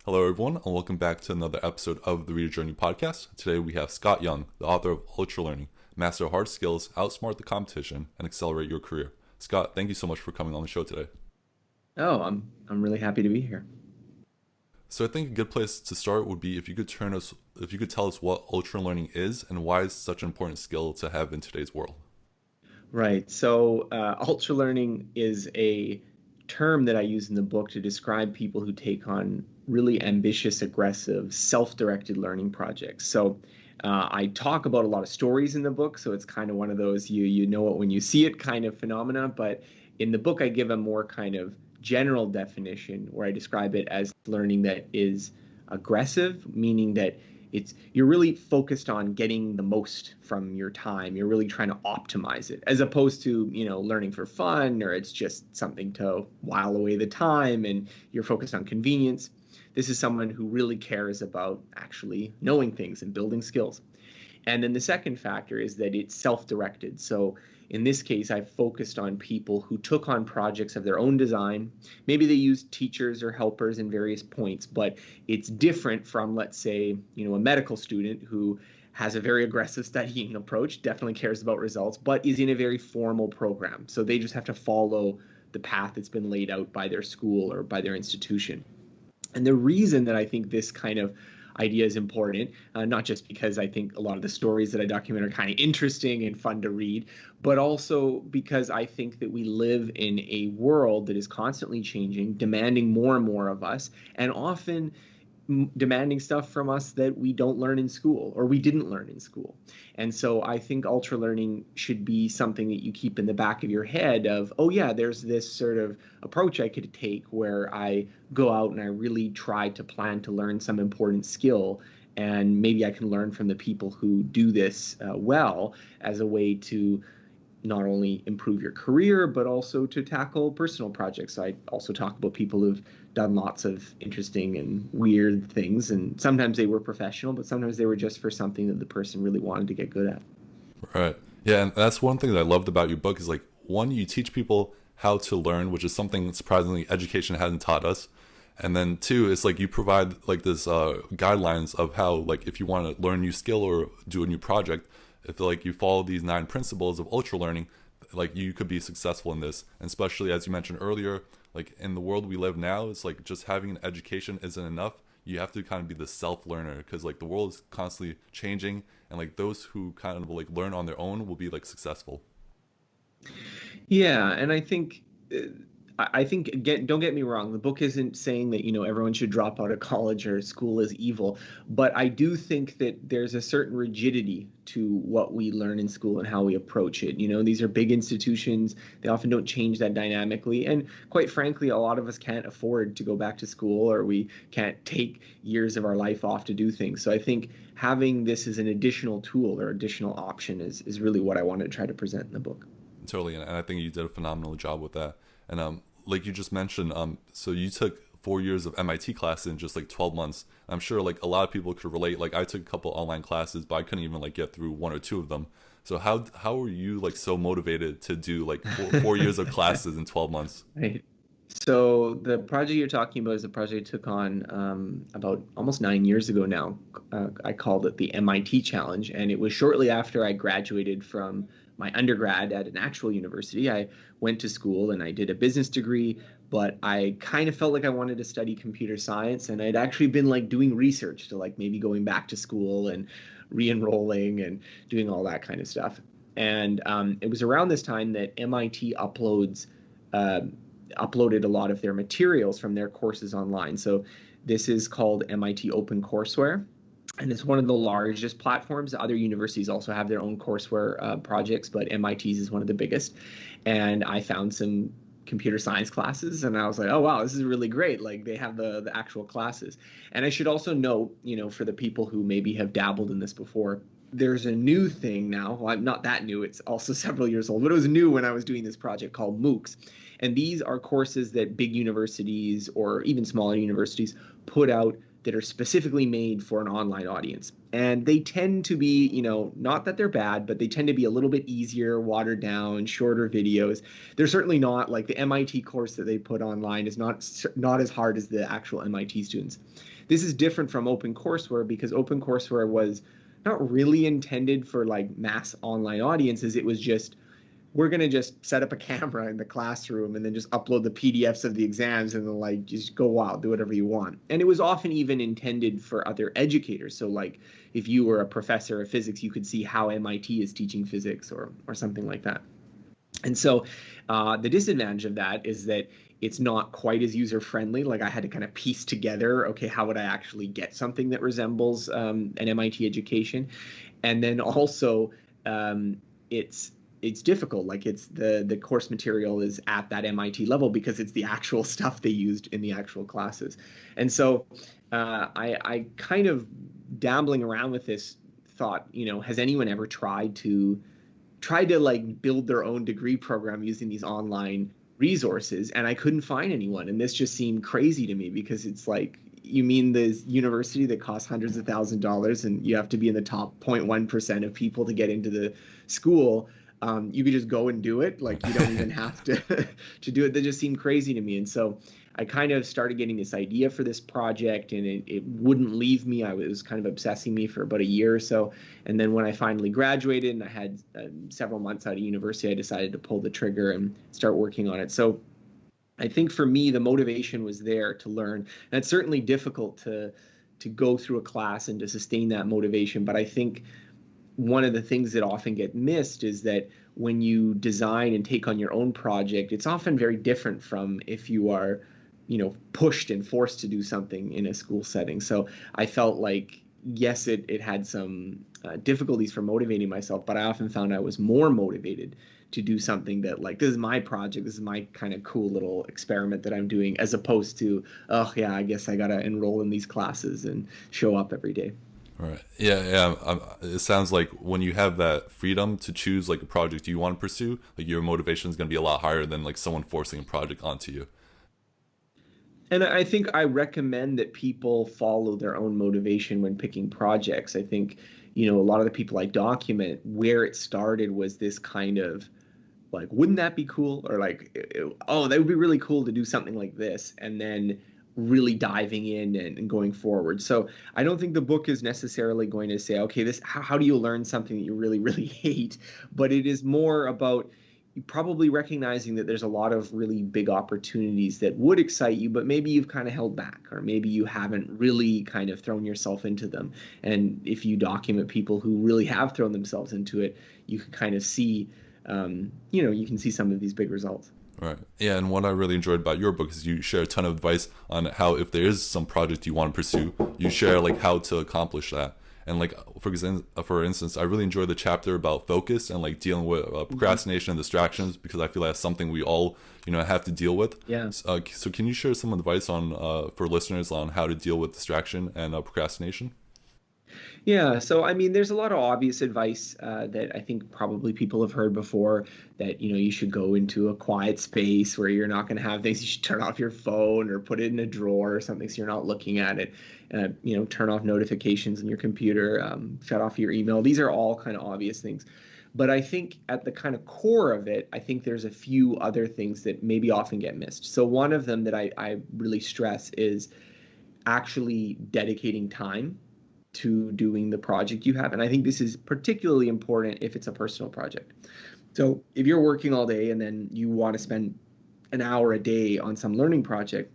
Hello, everyone, and welcome back to another episode of the Reader Journey podcast. Today we have Scott Young, the author of Ultralearning, Master Hard Skills, Outsmart the Competition, and Accelerate Your Career. Scott, thank you so much for coming on the show today. Oh, I'm really happy to be here. So I think a good place to start would be if you could tell us what ultralearning is and why it's such an important skill to have in today's world. Right. So, ultralearning is a term that I use in the book to describe people who take on really ambitious, aggressive, self-directed learning projects. So, I talk about a lot of stories in the book, so it's kind of one of those you know it when you see it kind of phenomena. But in the book, I give a more kind of general definition where I describe it as learning that is aggressive, meaning that you're really focused on getting the most from your time. You're really trying to optimize it, as opposed to, learning for fun, or it's just something to while away the time and you're focused on convenience. This is someone who really cares about actually knowing things and building skills. And then the second factor is that it's self-directed. So in this case, I focused on people who took on projects of their own design. Maybe they used teachers or helpers in various points, but it's different from, let's say, a medical student who has a very aggressive studying approach, definitely cares about results, but is in a very formal program. So they just have to follow the path that's been laid out by their school or by their institution. And the reason that I think this kind of idea is important, not just because I think a lot of the stories that I document are kind of interesting and fun to read, but also because I think that we live in a world that is constantly changing, demanding more and more of us, and often demanding stuff from us that we don't learn in school or we didn't learn in school. And so I think ultra learning should be something that you keep in the back of your head of, oh yeah, there's this sort of approach I could take where I go out and I really try to plan to learn some important skill, and maybe I can learn from the people who do this well, as a way to not only improve your career, but also to tackle personal projects. I also talk about people who've done lots of interesting and weird things, and sometimes they were professional, but sometimes they were just for something that the person really wanted to get good at. Right. Yeah, and that's one thing that I loved about your book is like, one, you teach people how to learn, which is something that surprisingly education hasn't taught us. And then two, it's like you provide like this guidelines of how, like, if you want to learn a new skill or do a new project, if like you follow these 9 principles of ultra learning, like you could be successful in this. And especially as you mentioned earlier, like in the world we live now, it's like just having an education isn't enough. You have to kind of be the self learner, because like the world is constantly changing, and like those who kind of like learn on their own will be like successful. Yeah, and I think don't get me wrong, the book isn't saying that everyone should drop out of college or school is evil, but I do think that there's a certain rigidity to what we learn in school and how we approach it. These are big institutions. They often don't change that dynamically, and quite frankly, a lot of us can't afford to go back to school, or we can't take years of our life off to do things. So I think having this as an additional tool or additional option is really what I wanted to try to present in the book. Totally, and I think you did a phenomenal job with that. And like you just mentioned, so you took 4 years of MIT classes in just like 12 months. I'm sure like a lot of people could relate. Like I took a couple online classes, but I couldn't even like get through 1 or 2 of them. So how were you like so motivated to do like four years of classes in 12 months? Right. So the project you're talking about is a project I took on about almost 9 years ago now. I called it the MIT Challenge, and it was shortly after I graduated from my undergrad at an actual university. I went to school and I did a business degree, but I kind of felt like I wanted to study computer science, and I'd actually been like doing research to like maybe going back to school and re-enrolling and doing all that kind of stuff. And it was around this time that MIT uh, uploaded a lot of their materials from their courses online. So this is called MIT OpenCourseWare, and it's one of the largest platforms. Other universities also have their own courseware projects, but MIT's is one of the biggest. And I found some computer science classes, and I was like, oh wow, this is really great. Like they have the actual classes. And I should also note, for the people who maybe have dabbled in this before, there's a new thing now. Well, I'm not that new. It's also several years old, but it was new when I was doing this project, called MOOCs. And these are courses that big universities or even smaller universities put out that are specifically made for an online audience. And they tend to be, not that they're bad, but they tend to be a little bit easier, watered down, shorter videos. They're certainly not like the MIT course that they put online is not as hard as the actual MIT students. This is different from OpenCourseWare because OpenCourseWare was not really intended for like mass online audiences. It was just, we're going to just set up a camera in the classroom and then just upload the PDFs of the exams and then like just go wild, do whatever you want. And it was often even intended for other educators. So like if you were a professor of physics, you could see how MIT is teaching physics or something like that. And so the disadvantage of that is that it's not quite as user-friendly. Like I had to kind of piece together, okay, how would I actually get something that resembles an MIT education? And then also it's difficult. Like it's the course material is at that MIT level because it's the actual stuff they used in the actual classes. And so I kind of dabbling around with this thought, has anyone ever tried to like build their own degree program using these online resources? And I couldn't find anyone. And this just seemed crazy to me because it's like, you mean the university that costs hundreds of $1,000s and you have to be in the top 0.1% of people to get into the school? You could just go and do it. Like you don't even have to do it. That just seemed crazy to me. And so I kind of started getting this idea for this project and it wouldn't leave me. I was kind of obsessing me for about a year or so. And then when I finally graduated and I had several months out of university, I decided to pull the trigger and start working on it. So I think for me, the motivation was there to learn. And it's certainly difficult to go through a class and to sustain that motivation. But I think one of the things that often get missed is that when you design and take on your own project, it's often very different from if you are, pushed and forced to do something in a school setting. So I felt like, yes, it had some difficulties for motivating myself, but I often found I was more motivated to do something that like, this is my project, this is my kind of cool little experiment that I'm doing, as opposed to, oh yeah, I guess I got to enroll in these classes and show up every day. Right. Yeah. It sounds like when you have that freedom to choose like a project you want to pursue, like your motivation is going to be a lot higher than like someone forcing a project onto you. And I think I recommend that people follow their own motivation when picking projects. I think, a lot of the people I document, where it started was this kind of like, wouldn't that be cool? Or like, oh, that would be really cool to do something like this. And then really diving in and going forward. So I don't think the book is necessarily going to say, okay, how do you learn something that you really, really hate? But it is more about you probably recognizing that there's a lot of really big opportunities that would excite you, but maybe you've kind of held back, or maybe you haven't really kind of thrown yourself into them. And if you document people who really have thrown themselves into it, you can kind of see, you can see some of these big results. Right. Yeah, and what I really enjoyed about your book is you share a ton of advice on how, if there is some project you want to pursue, you share like how to accomplish that. And like for instance, I really enjoyed the chapter about focus and like dealing with procrastination and distractions, because I feel like that's something we all have to deal with. Yeah. So can you share some advice on for listeners on how to deal with distraction and procrastination? Yeah, so I mean, there's a lot of obvious advice that I think probably people have heard before, that you should go into a quiet space where you're not going to have things. You should turn off your phone or put it in a drawer or something so you're not looking at it. Turn off notifications on your computer, shut off your email. These are all kind of obvious things. But I think at the kind of core of it, I think there's a few other things that maybe often get missed. So one of them that I really stress is actually dedicating time to doing the project you have. And I think this is particularly important if it's a personal project. So if you're working all day and then you want to spend an hour a day on some learning project,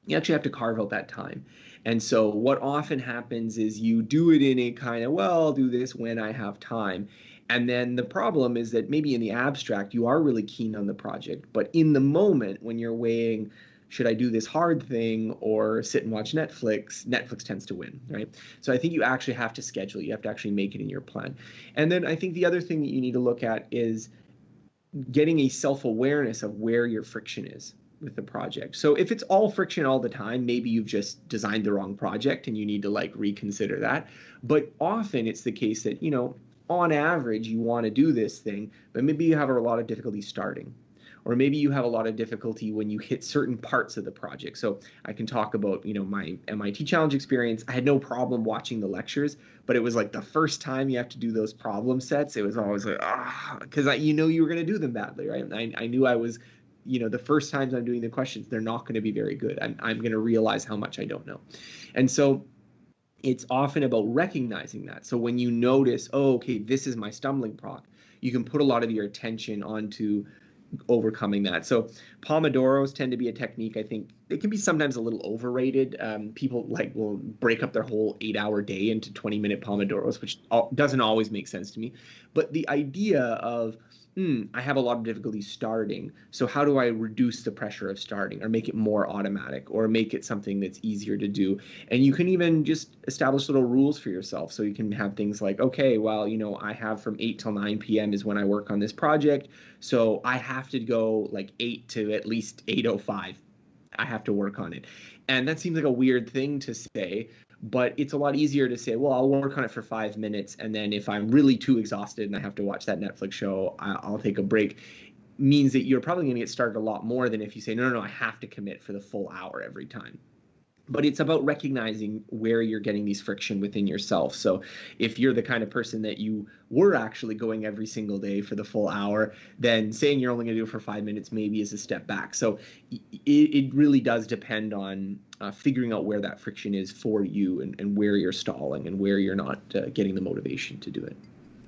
you actually have to carve out that time. And so what often happens is you do it in a kind of, well, I'll do this when I have time. And then the problem is that maybe in the abstract, you are really keen on the project, but in the moment when you're weighing, should I do this hard thing or sit and watch Netflix? Netflix tends to win, right? So I think you actually have to schedule it. You have to actually make it in your plan. And then I think the other thing that you need to look at is getting a self-awareness of where your friction is with the project. So if it's all friction all the time, maybe you've just designed the wrong project and you need to like reconsider that. But often it's the case that, on average, you want to do this thing, but maybe you have a lot of difficulty starting. or maybe you have a lot of difficulty when you hit certain parts of the project. So I can talk about, my MIT challenge experience. I had no problem watching the lectures, but it was like the first time you have to do those problem sets, it was always like, because you were going to do them badly, right? And I knew I was, the first times I'm doing the questions, they're not going to be very good. I'm going to realize how much I don't know. And so it's often about recognizing that. So when you notice, oh, okay, this is my stumbling block, you can put a lot of your attention onto overcoming that. So Pomodoros tend to be a technique. I think it can be sometimes a little overrated. People will break up their whole 8-hour day into 20-minute Pomodoros, which doesn't always make sense to me. But the idea of, I have a lot of difficulty starting, so how do I reduce the pressure of starting, or make it more automatic, or make it something that's easier to do? And you can even just establish little rules for yourself. So you can have things like, okay, well, I have from 8 till 9 p.m. is when I work on this project, so I have to go like 8 to at least 8:05. I have to work on it. And that seems like a weird thing to say, but it's a lot easier to say, well, I'll work on it for 5 minutes, and then if I'm really too exhausted and I have to watch that Netflix show, I'll take a break. Means that you're probably going to get started a lot more than if you say, no, I have to commit for the full hour every time. But it's about recognizing where you're getting these friction within yourself. So if you're the kind of person that you were actually going every single day for the full hour, then saying you're only going to do it for 5 minutes maybe is a step back. So it really does depend on figuring out where that friction is for you, and where you're stalling and where you're not getting the motivation to do it.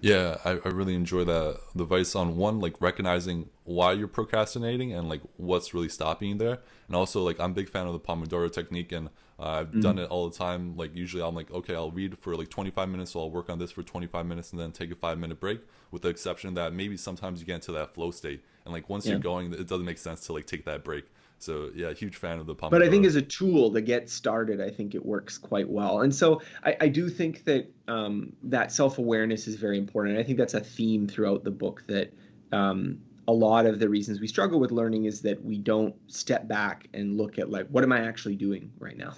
Yeah, I really enjoy the advice on one, like recognizing why you're procrastinating and like what's really stopping you there. And also, like, I'm a big fan of the Pomodoro technique, and I've done it all the time. Like, usually I'm like, okay, I'll read for like 25 minutes, so I'll work on this for 25 minutes and then take a 5-minute break, with the exception that maybe sometimes you get into that flow state. And like once you're going, it doesn't make sense to like take that break. So yeah, huge fan of the Pomodoro. But I think as a tool to get started, I think it works quite well. And so I do think that that self-awareness is very important. And I think that's a theme throughout the book, that a lot of the reasons we struggle with learning is that we don't step back and look at, like, what am I actually doing right now?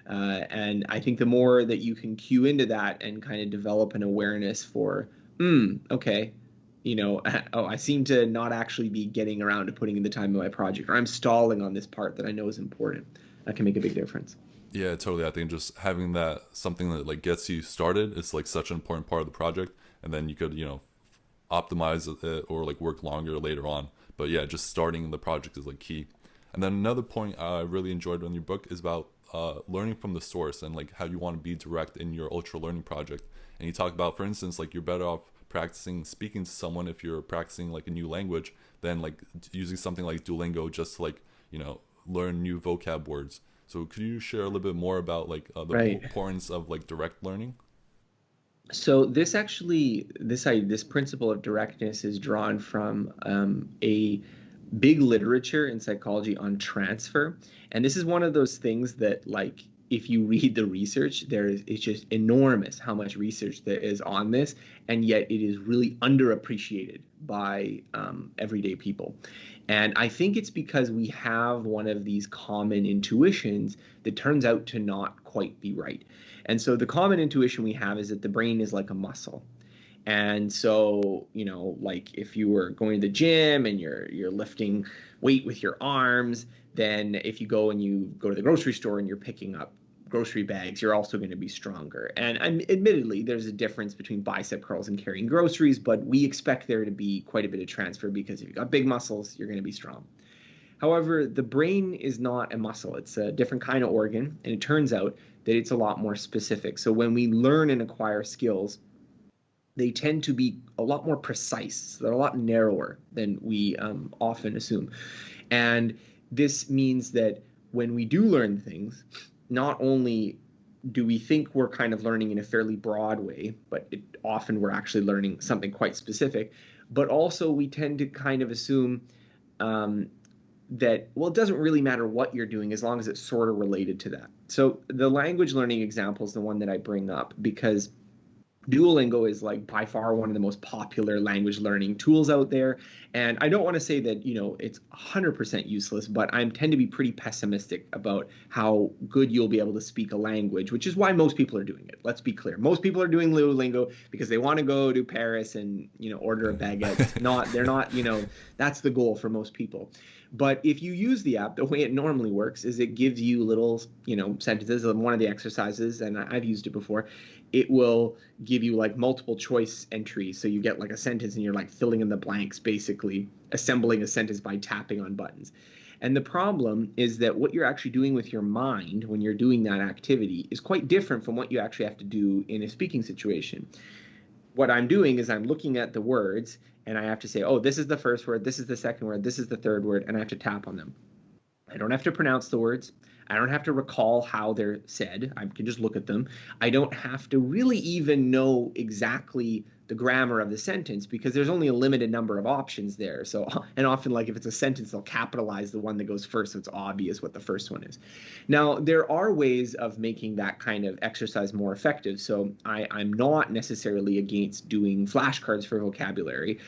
And I think the more that you can cue into that and kind of develop an awareness for, okay, I seem to not actually be getting around to putting in the time in my project, or I'm stalling on this part that I know is important. That can make a big difference. Yeah, totally. I think just having that, something that like gets you started, is like such an important part of the project, and then you could, optimize it or like work longer later on. But yeah, just starting the project is like key. And then another point I really enjoyed in your book is about learning from the source, and like how you want to be direct in your ultra learning project. And you talk about, for instance, like you're better off practicing speaking to someone if you're practicing like a new language than like using something like Duolingo just to like learn new vocab words. So could you share a little bit more about like the importance of like direct learning? So this actually, this principle of directness is drawn from a big literature in psychology on transfer. And this is one of those things that, like, if you read the research, it's just enormous how much research there is on this, and yet it is really underappreciated by everyday people. And I think it's because we have one of these common intuitions that turns out to not quite be right. And so the common intuition we have is that the brain is like a muscle. And so, like if you were going to the gym and you're lifting weight with your arms, then if you go to the grocery store and you're picking up grocery bags, you're also going to be stronger. And admittedly, there's a difference between bicep curls and carrying groceries, but we expect there to be quite a bit of transfer, because if you've got big muscles, you're going to be strong. However, the brain is not a muscle. It's a different kind of organ, and it turns out that it's a lot more specific. So when we learn and acquire skills, they tend to be a lot more precise. They're a lot narrower than we often assume. And this means that when we do learn things, not only do we think we're kind of learning in a fairly broad way, but often we're actually learning something quite specific, but also we tend to kind of assume that, well, it doesn't really matter what you're doing as long as it's sort of related to that. So the language learning example is the one that I bring up because Duolingo is like by far one of the most popular language learning tools out there. And I don't want to say that, it's 100% useless, but I tend to be pretty pessimistic about how good you'll be able to speak a language, which is why most people are doing it. Let's be clear. Most people are doing Duolingo because they want to go to Paris and, order a baguette. They're not, that's the goal for most people. But if you use the app, the way it normally works is it gives you little, sentences. One of the exercises, and I've used it before, it will give you like multiple choice entries. So you get like a sentence and you're like filling in the blanks, basically assembling a sentence by tapping on buttons. And the problem is that what you're actually doing with your mind when you're doing that activity is quite different from what you actually have to do in a speaking situation. What I'm doing is I'm looking at the words and I have to say, oh, this is the first word, this is the second word, this is the third word, and I have to tap on them. I don't have to pronounce the words. I don't have to recall how they're said. I can just look at them. I don't have to really even know exactly the grammar of the sentence because there's only a limited number of options there. So, and often like if it's a sentence, they'll capitalize the one that goes first, so it's obvious what the first one is. Now, there are ways of making that kind of exercise more effective. So I'm not necessarily against doing flashcards for vocabulary,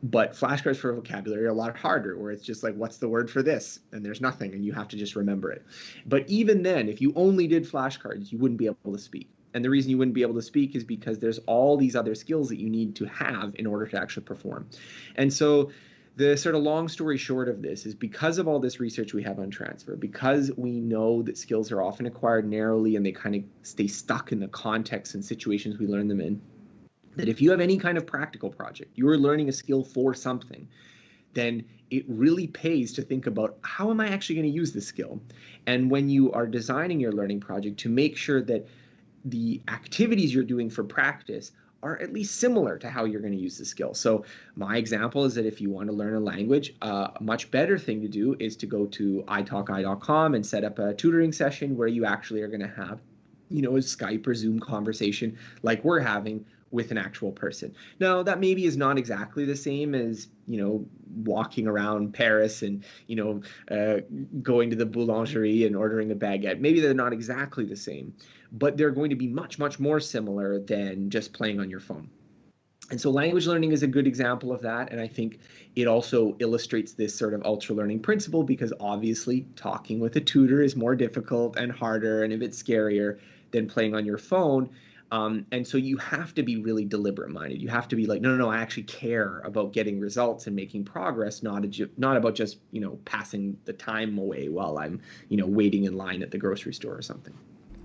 but flashcards for vocabulary are a lot harder, where it's just like, what's the word for this? And there's nothing, and you have to just remember it. But even then, if you only did flashcards, you wouldn't be able to speak. And the reason you wouldn't be able to speak is because there's all these other skills that you need to have in order to actually perform. And so the sort of long story short of this is because of all this research we have on transfer, because we know that skills are often acquired narrowly and they kind of stay stuck in the context and situations we learn them in, that if you have any kind of practical project, you're learning a skill for something, then it really pays to think about how am I actually going to use this skill? And when you are designing your learning project, to make sure that the activities you're doing for practice are at least similar to how you're going to use the skill. So my example is that if you want to learn a language, a much better thing to do is to go to italki.com and set up a tutoring session where you actually are going to have, a Skype or Zoom conversation like we're having with an actual person. Now, that maybe is not exactly the same as, walking around Paris and, going to the boulangerie and ordering a baguette. Maybe they're not exactly the same, but they're going to be much, much more similar than just playing on your phone. And so language learning is a good example of that. And I think it also illustrates this sort of ultra learning principle because obviously talking with a tutor is more difficult and harder and a bit scarier than playing on your phone. And so you have to be really deliberate minded. You have to be like, no, I actually care about getting results and making progress, not about just, passing the time away while I'm, waiting in line at the grocery store or something.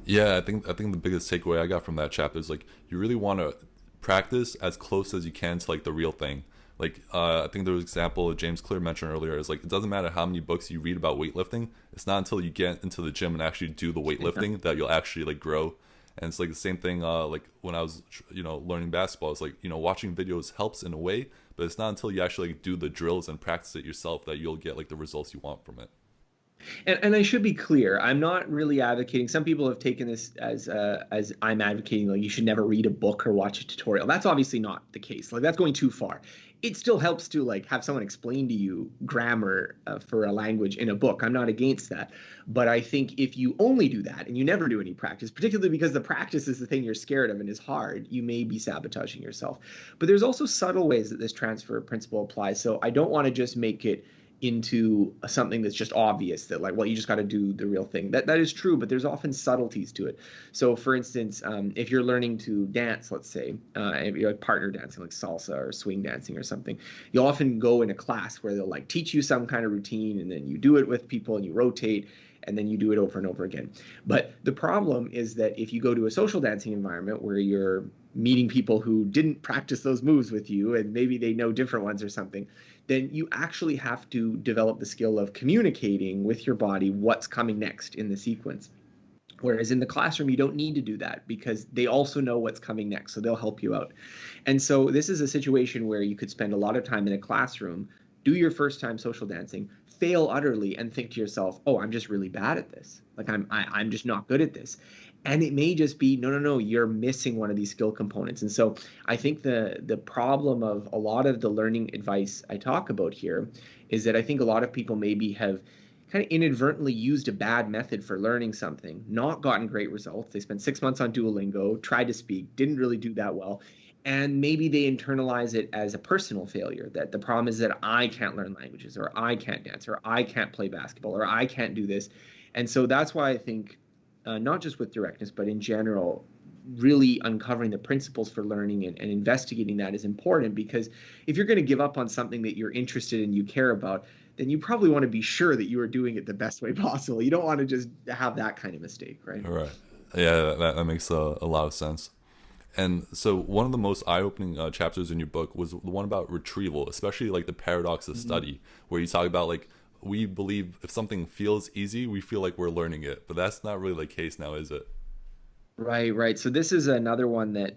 Yeah, I think the biggest takeaway I got from that chapter is like you really want to practice as close as you can to like the real thing. Like I think there was an example James Clear mentioned earlier is like it doesn't matter how many books you read about weightlifting. It's not until you get into the gym and actually do the weightlifting that you'll actually like grow. And it's like the same thing like when I was learning basketball. It's like watching videos helps in a way, but it's not until you actually like, do the drills and practice it yourself that you'll get like the results you want from it. And I should be clear, I'm not really advocating. Some people have taken this as I'm advocating like you should never read a book or watch a tutorial. That's obviously not the case. Like that's going too far. It still helps to like have someone explain to you grammar for a language in a book. I'm not against that. But I think if you only do that and you never do any practice, particularly because the practice is the thing you're scared of and is hard, you may be sabotaging yourself. But there's also subtle ways that this transfer principle applies. So I don't want to just make it into something that's just obvious that like, well, you just got to do the real thing. That is true, but there's often subtleties to it. So for instance, if you're learning to dance, let's say, if you're like partner dancing, like salsa or swing dancing or something, you'll often go in a class where they'll like teach you some kind of routine and then you do it with people and you rotate and then you do it over and over again. But the problem is that if you go to a social dancing environment where you're meeting people who didn't practice those moves with you and maybe they know different ones or something, then you actually have to develop the skill of communicating with your body what's coming next in the sequence. Whereas in the classroom, you don't need to do that because they also know what's coming next, so they'll help you out. And so this is a situation where you could spend a lot of time in a classroom, do your first time social dancing, fail utterly, and think to yourself, oh, I'm just really bad at this. Like I'm just not good at this. And it may just be, no, you're missing one of these skill components. And so I think the problem of a lot of the learning advice I talk about here is that I think a lot of people maybe have kind of inadvertently used a bad method for learning something, not gotten great results. They spent 6 months on Duolingo, tried to speak, didn't really do that well. And maybe they internalize it as a personal failure, that the problem is that I can't learn languages, or I can't dance, or I can't play basketball, or I can't do this. And so that's why I think, not just with directness, but in general, really uncovering the principles for learning and investigating that is important, because if you're going to give up on something that you're interested in, you care about, then you probably want to be sure that you are doing it the best way possible. You don't want to just have that kind of mistake, right? All right. Yeah, that makes a lot of sense. And so one of the most eye-opening chapters in your book was the one about retrieval, especially like the paradox of study, where you talk about like we believe if something feels easy, we feel like we're learning it, but that's not really the case now, is it? Right, right. So this is another one that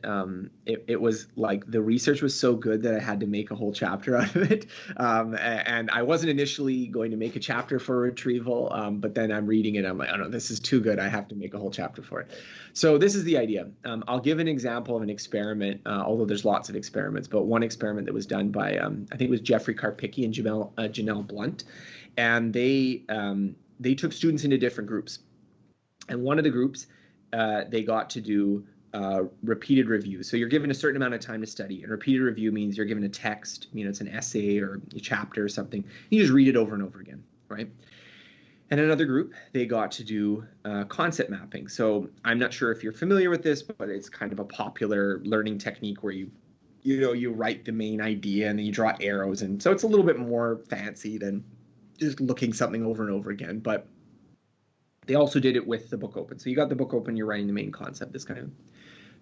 it was like the research was so good that I had to make a whole chapter out of it. And I wasn't initially going to make a chapter for retrieval, but then I'm reading it. I'm like, oh no, this is too good. I have to make a whole chapter for it. So this is the idea. I'll give an example of an experiment, although there's lots of experiments, but one experiment that was done by, I think it was Jeffrey Karpicki and Janelle Blunt. And they took students into different groups. And one of the groups, they got to do repeated review. So you're given a certain amount of time to study, and repeated review means you're given a text, it's an essay or a chapter or something. You just read it over and over again, right? And another group, they got to do concept mapping. So I'm not sure if you're familiar with this, but it's kind of a popular learning technique where you write the main idea and then you draw arrows. And so it's a little bit more fancy than just looking something over and over again. But they also did it with the book open. So you got the book open, you're writing the main concept, this kind of.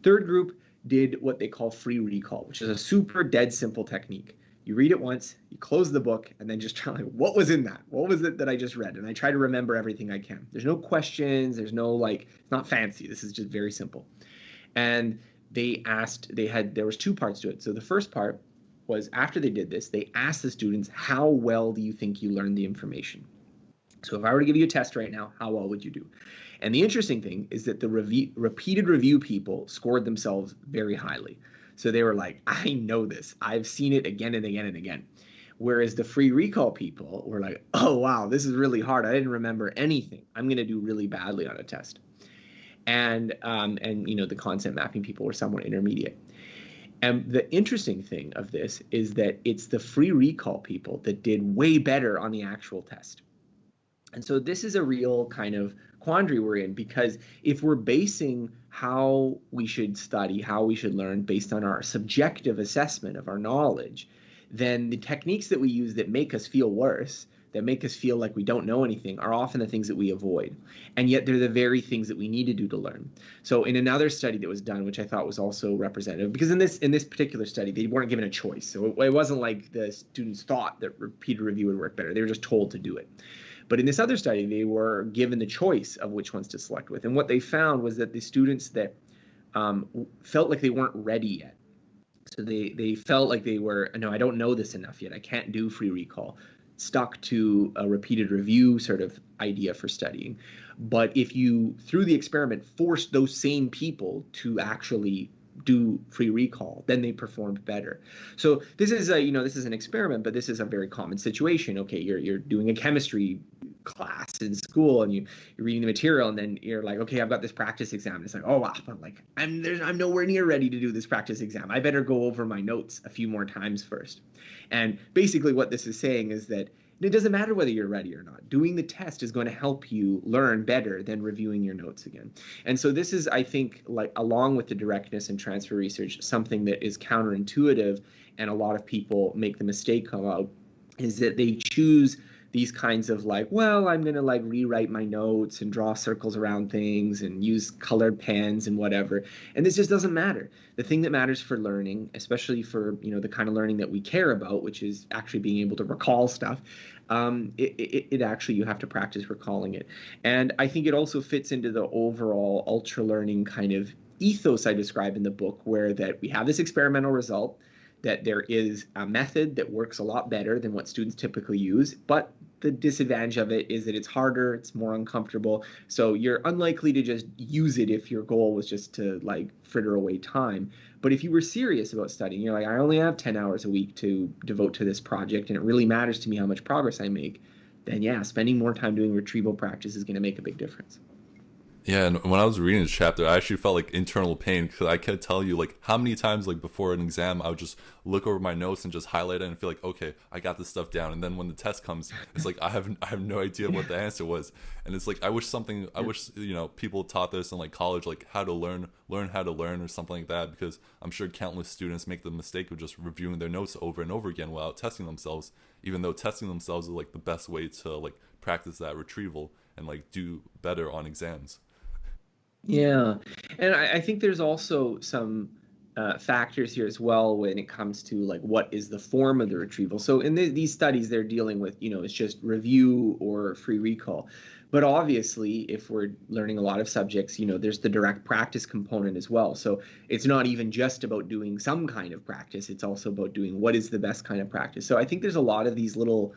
Third group did what they call free recall, which is a super dead simple technique. You read it once, you close the book, and then just try, what was in that? What was it that I just read? And I try to remember everything I can. There's no questions, there's no it's not fancy. This is just very simple. And there was two parts to it. So the first part was, after they did this, they asked the students, how well do you think you learned the information? So if I were to give you a test right now, how well would you do? And the interesting thing is that the repeated review people scored themselves very highly. So they were like, I know this. I've seen it again and again and again. Whereas the free recall people were like, oh, wow, this is really hard. I didn't remember anything. I'm going to do really badly on a test. And the concept mapping people were somewhat intermediate. And the interesting thing of this is that it's the free recall people that did way better on the actual test. And so this is a real kind of quandary we're in, because if we're basing how we should study, how we should learn based on our subjective assessment of our knowledge, then the techniques that we use that make us feel worse, that make us feel like we don't know anything, are often the things that we avoid. And yet they're the very things that we need to do to learn. So in another study that was done, which I thought was also representative, because in this particular study, they weren't given a choice. So it wasn't like the students thought that repeated review would work better. They were just told to do it. But in this other study, they were given the choice of which ones to select with. And what they found was that the students that felt like they weren't ready yet, so they felt like they were, no, I don't know this enough yet, I can't do free recall, stuck to a repeated review sort of idea for studying. But if you, through the experiment, forced those same people to actually do free recall, then they performed better. So this is an experiment, but this is a very common situation. Okay, you're doing a chemistry class in school, and you're reading the material, and then you're like, okay, I've got this practice exam. And it's like, oh wow, but I'm nowhere near ready to do this practice exam. I better go over my notes a few more times first. And basically what this is saying is that it doesn't matter whether you're ready or not. Doing the test is going to help you learn better than reviewing your notes again. And so this is, I think, along with the directness and transfer research, something that is counterintuitive, and a lot of people make the mistake about, is that they choose these kinds of I'm going to rewrite my notes and draw circles around things and use colored pens and whatever. And this just doesn't matter. The thing that matters for learning, especially for, the kind of learning that we care about, which is actually being able to recall stuff, it actually, you have to practice recalling it. And I think it also fits into the overall ultra learning kind of ethos I describe in the book, where that we have this experimental result, that there is a method that works a lot better than what students typically use, but the disadvantage of it is that it's harder, it's more uncomfortable, so you're unlikely to just use it if your goal was just to fritter away time. But if you were serious about studying, you're like, I only have 10 hours a week to devote to this project, and it really matters to me how much progress I make, then yeah, spending more time doing retrieval practice is going to make a big difference. Yeah, and when I was reading this chapter, I actually felt like internal pain because I can't tell you like how many times like before an exam I would just look over my notes and just highlight it and feel like, okay, I got this stuff down. And then when the test comes, it's like I have no idea what the answer was. And it's like I wish people taught this in like college, like how to learn how to learn or something like that, because I'm sure countless students make the mistake of just reviewing their notes over and over again without testing themselves, even though testing themselves is like the best way to like practice that retrieval and like do better on exams. Yeah, and I think there's also some factors here as well when it comes to like what is the form of the retrieval. So in these studies, they're dealing with, it's just review or free recall. But obviously, if we're learning a lot of subjects, there's the direct practice component as well. So it's not even just about doing some kind of practice. It's also about doing what is the best kind of practice. So I think there's a lot of these little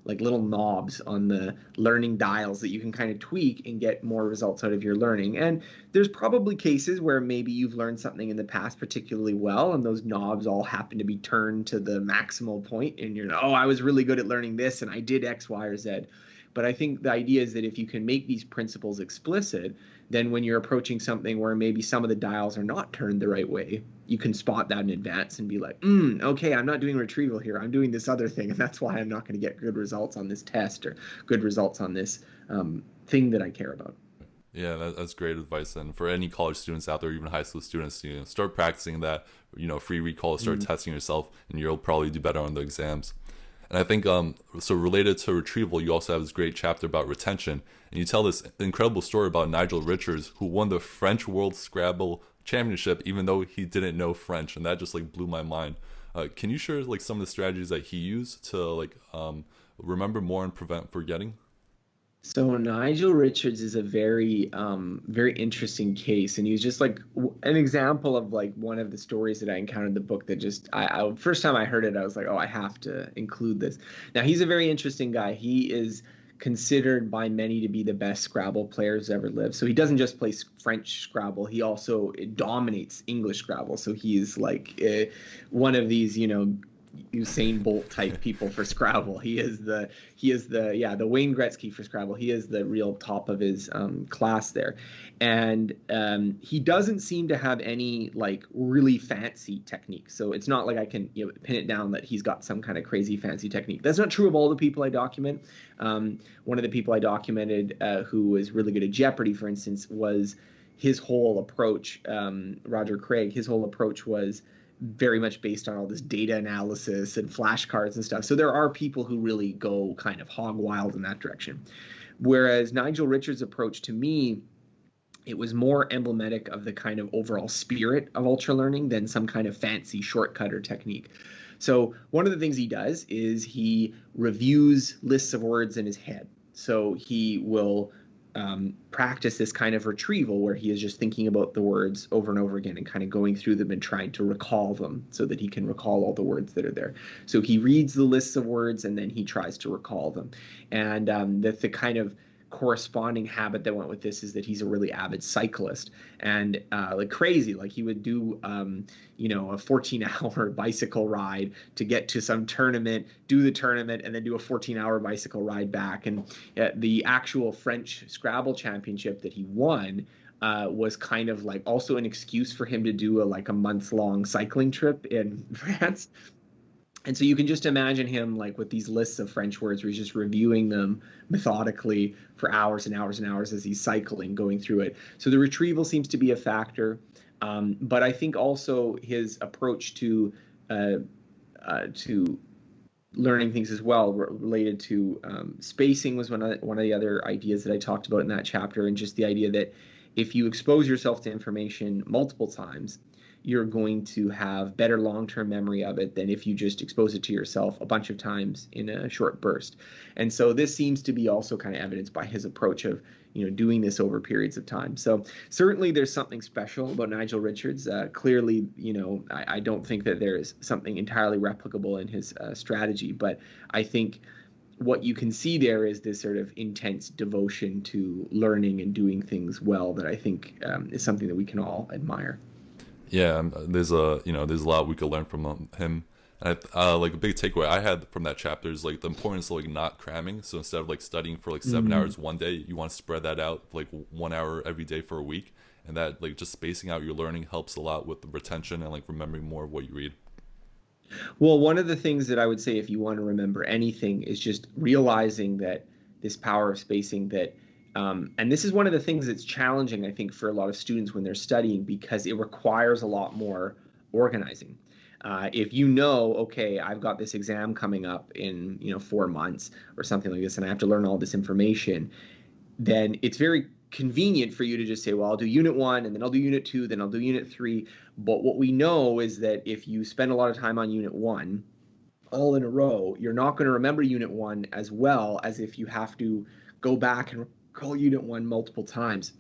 knobs on the learning dials that you can kind of tweak and get more results out of your learning. And there's probably cases where maybe you've learned something in the past particularly well, and those knobs all happen to be turned to the maximal point, and you're, oh, I was really good at learning this, and I did X, Y, or Z. But I think the idea is that if you can make these principles explicit, then when you're approaching something where maybe some of the dials are not turned the right way, you can spot that in advance and be like, okay, I'm not doing retrieval here. I'm doing this other thing, and that's why I'm not going to get good results on this test or good results on this thing that I care about. Yeah, that's great advice. And for any college students out there, even high school students, start practicing that, free recall, start testing yourself, and you'll probably do better on the exams. And I think, so related to retrieval, you also have this great chapter about retention. And you tell this incredible story about Nigel Richards, who won the French World Scrabble Championship, even though he didn't know French. And that just like blew my mind. Can you share like some of the strategies that he used to like remember more and prevent forgetting? So Nigel Richards is a very, very interesting case, and he was just like an example of like one of the stories that I encountered in the book that just, first time I heard it, I was like, oh, I have to include this. Now he's a very interesting guy. He is considered by many to be the best Scrabble players ever lived. So he doesn't just play French Scrabble; he also dominates English Scrabble. So he's like one of these, Usain Bolt type people for Scrabble. The Wayne Gretzky for Scrabble. He is the real top of his class there, and he doesn't seem to have any like really fancy technique. So it's not like I can pin it down that he's got some kind of crazy fancy technique. That's not true of all the people I document. One of the people I documented who was really good at Jeopardy, for instance, was his whole approach. Roger Craig. His whole approach was very much based on all this data analysis and flashcards and stuff. So there are people who really go kind of hog wild in that direction. Whereas Nigel Richards' approach, to me, it was more emblematic of the kind of overall spirit of ultra learning than some kind of fancy shortcut or technique. So one of the things he does is he reviews lists of words in his head. So he will practice this kind of retrieval where he is just thinking about the words over and over again and kind of going through them and trying to recall them so that he can recall all the words that are there. So he reads the lists of words and then he tries to recall them. And the kind of corresponding habit that went with this is that he's a really avid cyclist, and like crazy, like he would do a 14-hour bicycle ride to get to some tournament, do the tournament, and then do a 14-hour bicycle ride back. And the actual French Scrabble championship that he won was kind of like also an excuse for him to do a month-long cycling trip in France. And so you can just imagine him like with these lists of French words where he's just reviewing them methodically for hours and hours and hours as he's cycling, going through it. So the retrieval seems to be a factor. But I think also his approach to learning things as well, related to spacing, was one of the other ideas that I talked about in that chapter, and just the idea that if you expose yourself to information multiple times, you're going to have better long-term memory of it than if you just expose it to yourself a bunch of times in a short burst. And so this seems to be also kind of evidenced by his approach of doing this over periods of time. So certainly there's something special about Nigel Richards. Clearly, I don't think that there is something entirely replicable in his strategy, but I think what you can see there is this sort of intense devotion to learning and doing things well that I think is something that we can all admire. Yeah, there's a lot we could learn from him. And like a big takeaway I had from that chapter is like the importance of like not cramming. So instead of like studying for like 7 hours one day, you want to spread that out for, like 1 hour every day for a week. And that like just spacing out your learning helps a lot with the retention and like remembering more of what you read. Well, one of the things that I would say if you want to remember anything is just realizing that this power of spacing that, and this is one of the things that's challenging, I think, for a lot of students when they're studying because it requires a lot more organizing. If you know, okay, I've got this exam coming up in 4 months or something like this, and I have to learn all this information, then it's very convenient for you to just say, well, I'll do unit 1 and then I'll do unit 2, then I'll do unit 3. But what we know is that if you spend a lot of time on unit 1 all in a row, you're not going to remember unit 1 as well as if you have to go back and recall unit 1 multiple times.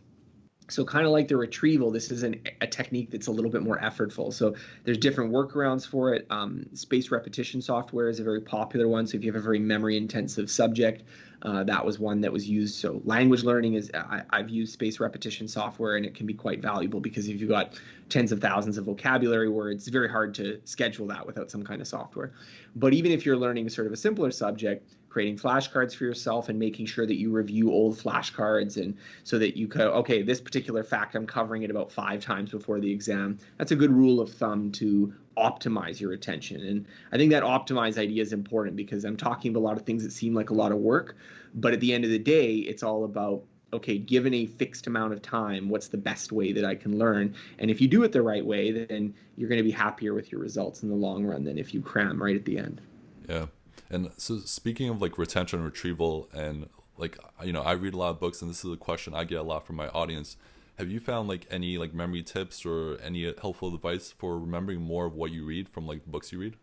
So kind of like the retrieval, this is a technique that's a little bit more effortful. So there's different workarounds for it. Spaced repetition software is a very popular one. So if you have a very memory intensive subject, that was one that was used. So language learning is, I've used spaced repetition software, and it can be quite valuable because if you've got tens of thousands of vocabulary words, it's very hard to schedule that without some kind of software. But even if you're learning sort of a simpler subject, creating flashcards for yourself and making sure that you review old flashcards, and so that you could, okay, this particular fact I'm covering it about 5 times before the exam. That's a good rule of thumb to optimize your attention. And I think that optimize idea is important because I'm talking about a lot of things that seem like a lot of work, but at the end of the day, it's all about, okay, given a fixed amount of time, what's the best way that I can learn? And if you do it the right way, then you're going to be happier with your results in the long run than if you cram right at the end. Yeah. And so speaking of like retention and retrieval, and like, I read a lot of books, and this is a question I get a lot from my audience. Have you found like any like memory tips or any helpful advice for remembering more of what you read from like the books you read?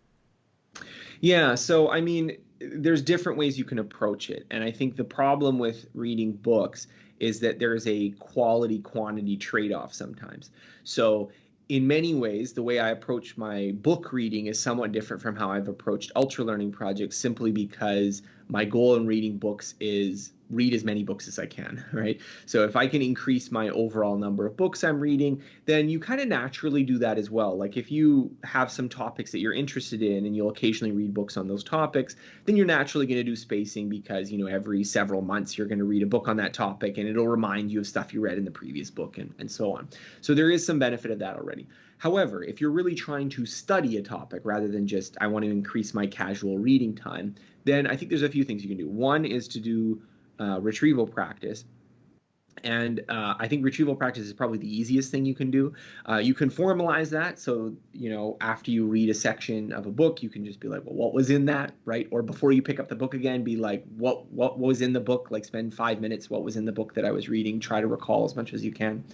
Yeah, so I mean, there's different ways you can approach it. And I think the problem with reading books is that there's a quality quantity trade-off sometimes. So in many ways, the way I approach my book reading is somewhat different from how I've approached ultra learning projects, simply because my goal in reading books is read as many books as I can, right? So if I can increase my overall number of books I'm reading, then you kind of naturally do that as well. Like if you have some topics that you're interested in and you'll occasionally read books on those topics, then you're naturally going to do spacing because, every several months you're going to read a book on that topic and it'll remind you of stuff you read in the previous book and so on. So there is some benefit of that already. However, if you're really trying to study a topic rather than just, I want to increase my casual reading time, then I think there's a few things you can do. One is to do retrieval practice. And I think retrieval practice is probably the easiest thing you can do. You can formalize that. So, after you read a section of a book, you can just be like, well, what was in that, right? Or before you pick up the book again, be like, what was in the book? Like spend 5 minutes, what was in the book that I was reading? Try to recall as much as you can.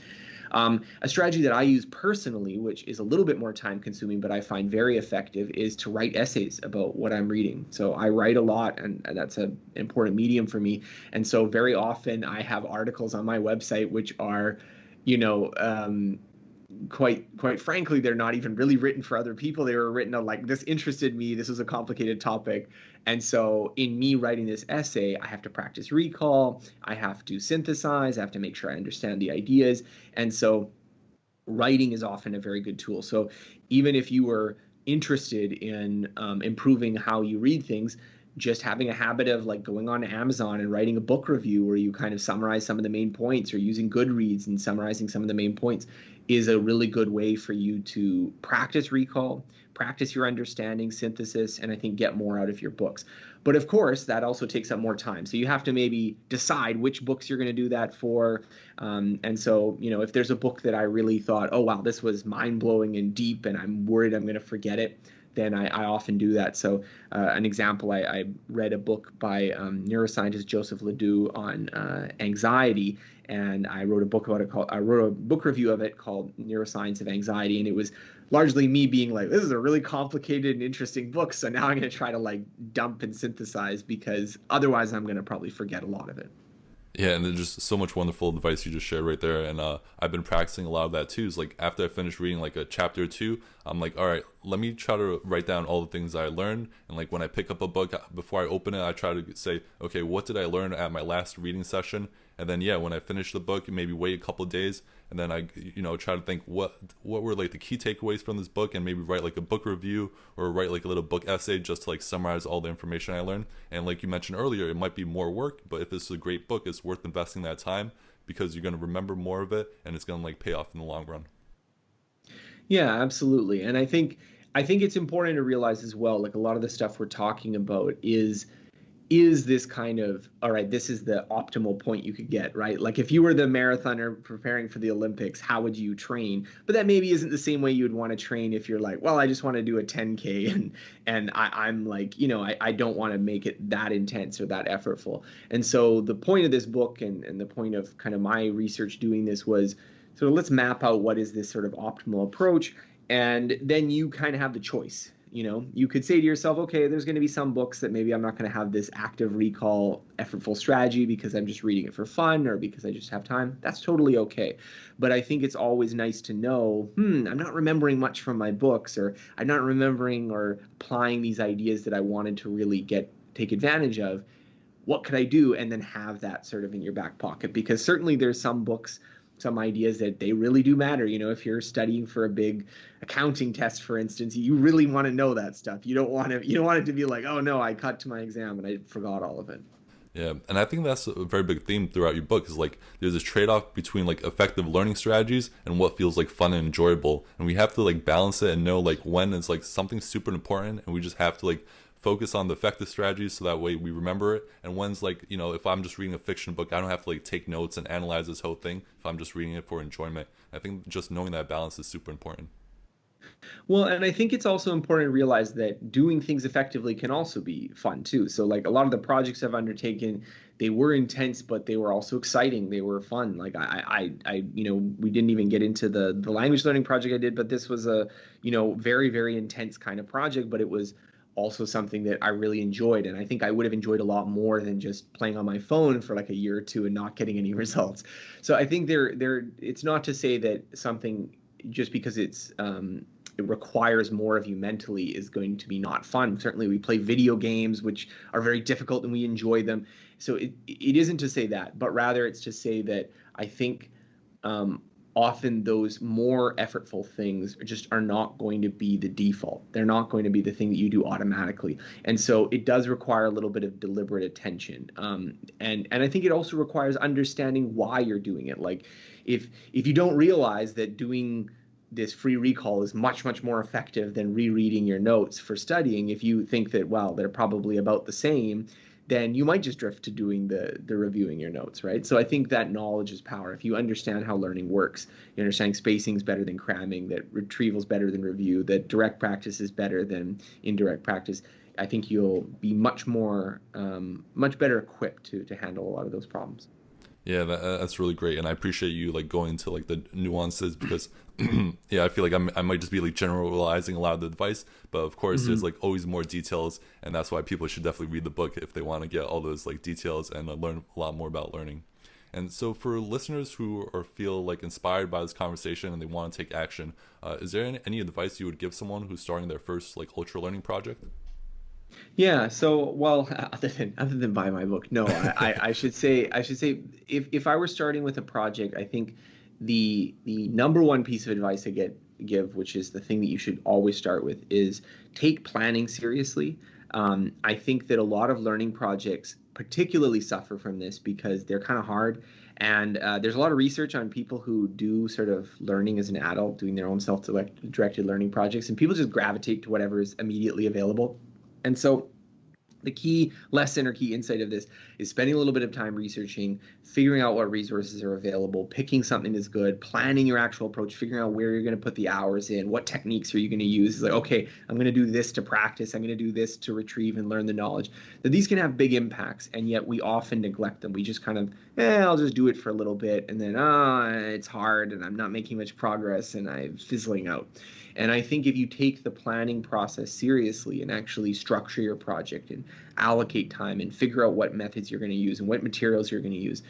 A strategy that I use personally, which is a little bit more time consuming, but I find very effective, is to write essays about what I'm reading. So I write a lot, and that's an important medium for me. And so very often I have articles on my website which are, quite frankly, they're not even really written for other people. They were written on like, this interested me, this was a complicated topic. And so in me writing this essay, I have to practice recall, I have to synthesize, I have to make sure I understand the ideas. And so writing is often a very good tool. So even if you were interested in improving how you read things, just having a habit of like going on Amazon and writing a book review where you kind of summarize some of the main points, or using Goodreads and summarizing some of the main points, is a really good way for you to practice recall, practice your understanding, synthesis, and I think get more out of your books. But of course, that also takes up more time. So you have to maybe decide which books you're going to do that for. And so, if there's a book that I really thought, oh, wow, this was mind-blowing and deep, and I'm worried I'm going to forget it, then I often do that. So an example, I read a book by neuroscientist Joseph Ledoux on anxiety, and I wrote a book about it I wrote a book review of it called Neuroscience of Anxiety, and it was largely me being like, this is a really complicated and interesting book, so now I'm going to try to like dump and synthesize, because otherwise I'm going to probably forget a lot of it. Yeah, and there's just so much wonderful advice you just shared right there. And I've been practicing a lot of that too. It's like after I finish reading like a chapter or two, I'm like, all right, let me try to write down all the things I learned. And like when I pick up a book, before I open it, I try to say, okay, what did I learn at my last reading session? And then yeah, when I finish the book, maybe wait a couple of days, and then I try to think what were like the key takeaways from this book, and maybe write like a book review or write like a little book essay just to like summarize all the information I learned. And like you mentioned earlier, it might be more work, but if it's a great book, it's worth investing that time because you're going to remember more of it and it's going to like pay off in the long run. Yeah, absolutely. And I think it's important to realize as well, like a lot of the stuff we're talking about is this kind of, all right, this is the optimal point you could get, right? Like if you were the marathoner preparing for the Olympics, how would you train? But that maybe isn't the same way you would want to train if you're like, well, I just want to do a 10K and I'm like, I don't want to make it that intense or that effortful. And so the point of this book and the point of kind of my research doing this was, so let's map out what is this sort of optimal approach, and then you kind of have the choice. You could say to yourself, okay, there's going to be some books that maybe I'm not going to have this active recall, effortful strategy because I'm just reading it for fun or because I just have time. That's totally okay. But I think it's always nice to know, I'm not remembering much from my books, or I'm not remembering or applying these ideas that I wanted to really take advantage of. What could I do? And then have that sort of in your back pocket, because certainly there's some books, some ideas that they really do matter. If you're studying for a big accounting test, for instance, you really want to know that stuff. You don't want it to be like, oh no, I cut to my exam and I forgot all of it. Yeah, and I think that's a very big theme throughout your book is like there's this trade-off between like effective learning strategies and what feels like fun and enjoyable. And we have to like balance it and know like when it's like something super important and we just have to like focus on the effective strategies so that way we remember it. And when's like, if I'm just reading a fiction book, I don't have to like take notes and analyze this whole thing if I'm just reading it for enjoyment. I think just knowing that balance is super important. Well, and I think it's also important to realize that doing things effectively can also be fun too. So like a lot of the projects I've undertaken, they were intense, but they were also exciting. They were fun. Like we didn't even get into the language learning project I did, but this was a, very, very intense kind of project, but it was also something that I really enjoyed. And I think I would have enjoyed a lot more than just playing on my phone for like a year or two and not getting any results. So I think it's not to say that something just because it requires more of you mentally is going to be not fun. Certainly we play video games, which are very difficult and we enjoy them. So it isn't to say that, but rather it's to say that I think often those more effortful things just are not going to be the default. They're not going to be the thing that you do automatically. And so it does require a little bit of deliberate attention. And I think it also requires understanding why you're doing it. Like if you don't realize that doing this free recall is much, much more effective than rereading your notes for studying, if you think that, well, they're probably about the same, then you might just drift to doing the reviewing your notes, right? So I think that knowledge is power. If you understand how learning works, you understand spacing is better than cramming, that retrieval is better than review, that direct practice is better than indirect practice, I think you'll be much better equipped to handle a lot of those problems. Yeah, that's really great, and I appreciate you like going into like the nuances because yeah, I feel like I might just be like generalizing a lot of the advice, but of course there's like always more details, and that's why people should definitely read the book if they want to get all those like details and learn a lot more about learning. And so for listeners who feel like inspired by this conversation and they want to take action, is there any advice you would give someone who's starting their first like ultra learning project? Yeah, so well, other than buy my book, no, I should say if I were starting with a project, I think the number one piece of advice I give, which is the thing that you should always start with, is take planning seriously. I think that a lot of learning projects particularly suffer from this because they're kind of hard. And there's a lot of research on people who do sort of learning as an adult, doing their own self-directed learning projects, and people just gravitate to whatever is immediately available. And so the key lesson or key insight of this is spending a little bit of time researching, figuring out what resources are available, picking something that's good, planning your actual approach, figuring out where you're going to put the hours in, what techniques are you going to use. It's like, okay, I'm going to do this to practice, I'm going to do this to retrieve and learn the knowledge. That these can have big impacts, and yet we often neglect them. We just kind of, I'll just do it for a little bit, and then, it's hard, and I'm not making much progress, and I'm fizzling out. And I think if you take the planning process seriously and actually structure your project and allocate time and figure out what methods you're going to use and what materials you're going to use,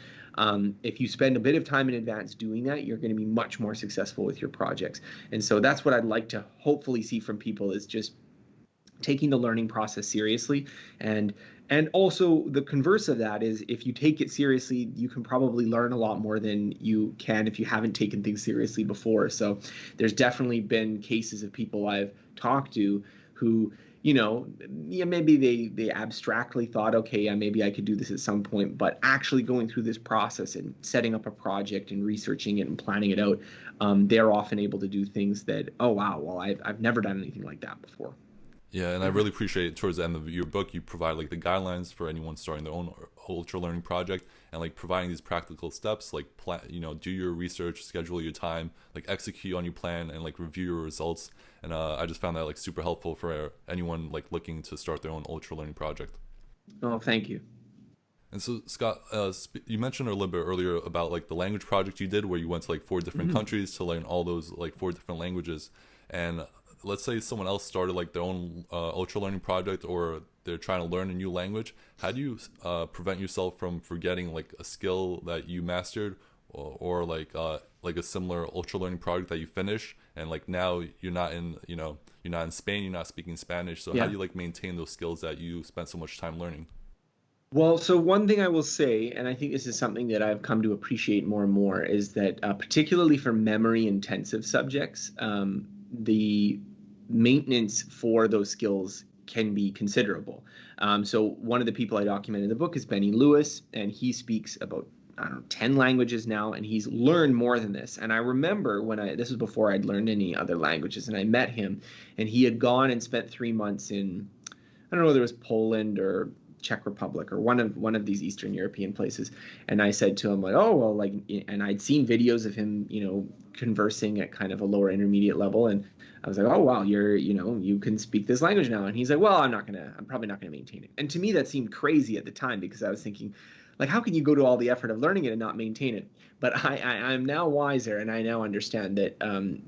if you spend a bit of time in advance doing that, you're going to be much more successful with your projects. And so that's what I'd like to hopefully see from people, is just taking the learning process seriously. And also the converse of that is, if you take it seriously, you can probably learn a lot more than you can if you haven't taken things seriously before. So there's definitely been cases of people I've talked to who, yeah, maybe they abstractly thought, okay, yeah, maybe I could do this at some point, but actually going through this process and setting up a project and researching it and planning it out, they're often able to do things that, oh wow, well, I've never done anything like that before. Yeah, and I really appreciate towards the end of your book, you provide like the guidelines for anyone starting their own ultra learning project, and like providing these practical steps, like plan, do your research, schedule your time, like execute on your plan, and like review your results. And I just found that like super helpful for anyone like looking to start their own ultra learning project. Oh, thank you. And so, Scott, you mentioned a little bit earlier about like the language project you did, where you went to like 4 different countries to learn all those like 4 different languages. And let's say someone else started like their own ultra learning project, or they're trying to learn a new language. How do you prevent yourself from forgetting like a skill that you mastered, or like a similar ultra learning project that you finish, and like now you're not in you're not in Spain, you're not speaking Spanish. So how Yeah. do you like maintain those skills that you spent so much time learning? Well, so one thing I will say, and I think this is something that I've come to appreciate more and more, is that particularly for memory intensive subjects, the maintenance for those skills can be considerable. So one of the people I document in the book is Benny Lewis, and he speaks about, I don't know, 10 languages now, and he's learned more than this. And I remember this was before I'd learned any other languages, and I met him, and he had gone and spent 3 months in, I don't know whether it was Poland or Czech Republic or one of these Eastern European places. And I said to him, like, oh, well, like, and I'd seen videos of him, conversing at kind of a lower intermediate level. And I was like, oh, wow, you can speak this language now. And he's like, well, I'm probably not gonna maintain it. And to me, that seemed crazy at the time, because I was thinking, like, how can you go to all the effort of learning it and not maintain it? But I'm now wiser, and I now understand that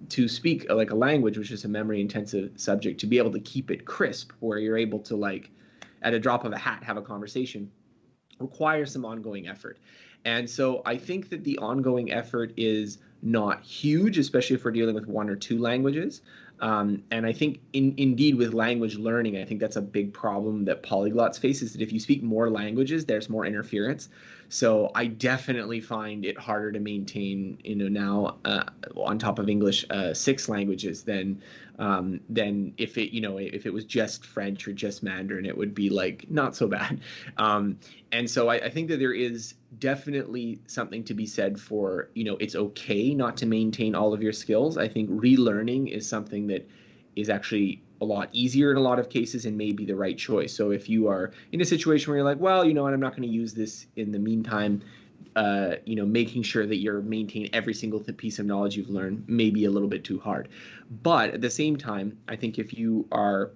to speak like a language, which is a memory intensive subject, to be able to keep it crisp, where you're able to, like, at a drop of a hat, have a conversation, requires some ongoing effort. And so I think that the ongoing effort is not huge, especially if we're dealing with 1 or 2 languages. And I think indeed with language learning, I think that's a big problem that polyglots face, is that if you speak more languages, there's more interference. So I definitely find it harder to maintain, now on top of English, 6 languages than if it was just French or just Mandarin, it would be like not so bad. And so I think that there is definitely something to be said for, it's okay not to maintain all of your skills. I think relearning is something that is actually a lot easier in a lot of cases and may be the right choice. So if you are in a situation where you're like, well, I'm not going to use this in the meantime, making sure that you're maintaining every single piece of knowledge you've learned may be a little bit too hard. But at the same time, I think if you are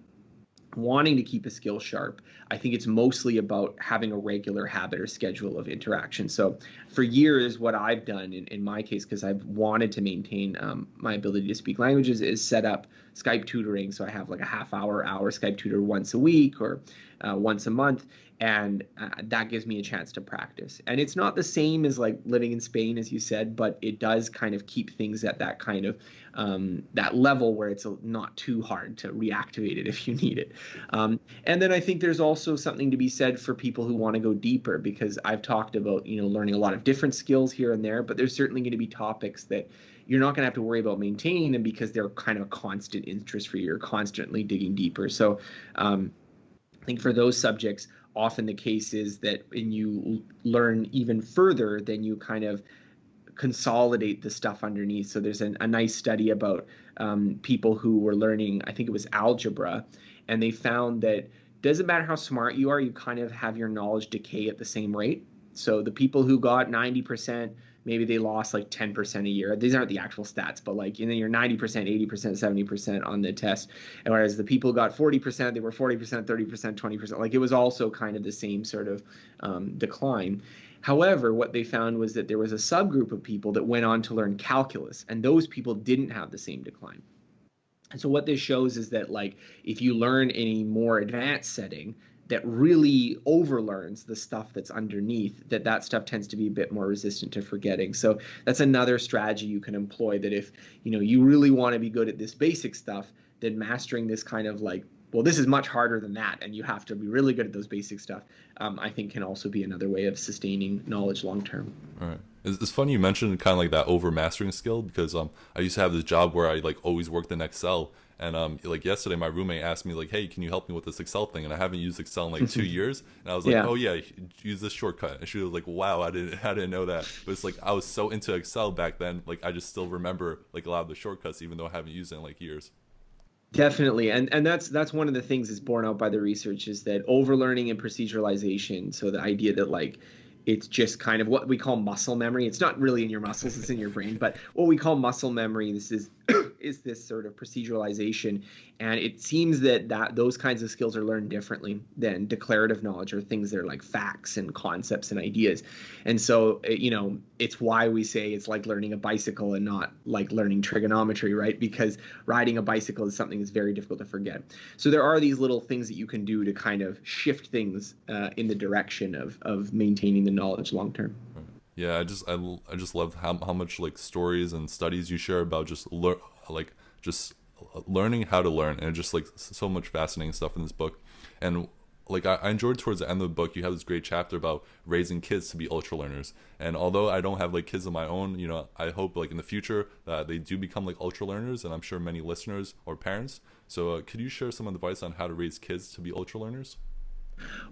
wanting to keep a skill sharp, I think it's mostly about having a regular habit or schedule of interaction. So for years, what I've done in my case, because I've wanted to maintain my ability to speak languages, is set up Skype tutoring. So I have like a hour Skype tutor once a week or once a month. And that gives me a chance to practice. And it's not the same as like living in Spain, as you said, but it does kind of keep things at that kind of that level where it's not too hard to reactivate it if you need it. And then I think there's also something to be said for people who want to go deeper, because I've talked about, learning a lot of different skills here and there, but there's certainly going to be topics that you're not going to have to worry about maintaining them because they're kind of a constant interest for you. You're constantly digging deeper. So I think for those subjects, often the case is that when you learn even further, then you kind of consolidate the stuff underneath. So there's a nice study about people who were learning, I think it was algebra, and they found that doesn't matter how smart you are, you kind of have your knowledge decay at the same rate. So the people who got 90%, maybe they lost like 10% a year. These aren't the actual stats, but like, you're 90%, 80%, 70% on the test. And whereas the people who got 40%, they were 40%, 30%, 20%. Like, it was also kind of the same sort of decline. However, what they found was that there was a subgroup of people that went on to learn calculus, and those people didn't have the same decline. And so what this shows is that, like, if you learn in a more advanced setting that really overlearns the stuff that's underneath, that stuff tends to be a bit more resistant to forgetting. So that's another strategy you can employ, that if you really want to be good at this basic stuff, then mastering this kind of like well, this is much harder than that, and you have to be really good at those basic stuff, I think can also be another way of sustaining knowledge long term. All right. It's funny you mentioned kind of like that over mastering skill, because I used to have this job where I like always worked in Excel, and like yesterday my roommate asked me like, hey, can you help me with this Excel thing, and I haven't used Excel in like 2 years, and I was like, Yeah. oh yeah, use this shortcut, and she was like, wow, I didn't know that. But it's like I was so into Excel back then, like I just still remember like a lot of the shortcuts even though I haven't used it in like years. Definitely, and that's one of the things that's borne out by the research is that overlearning and proceduralization. So the idea that like it's just kind of what we call muscle memory. It's not really in your muscles; it's in your brain. But what we call muscle memory, this is is this sort of proceduralization, and it seems that those kinds of skills are learned differently than declarative knowledge or things that are like facts and concepts and ideas. And so, it's why we say it's like learning a bicycle and not like learning trigonometry, right? Because riding a bicycle is something that's very difficult to forget. So there are these little things that you can do to kind of shift things in the direction of maintaining the knowledge long term. Yeah, I just love how much like stories and studies you share about just learning how to learn, and just like so much fascinating stuff in this book. And like I enjoyed towards the end of the book, you have this great chapter about raising kids to be ultra learners. And although I don't have like kids of my own, I hope like in the future that they do become like ultra learners, and I'm sure many listeners or parents. So could you share some advice on how to raise kids to be ultra learners?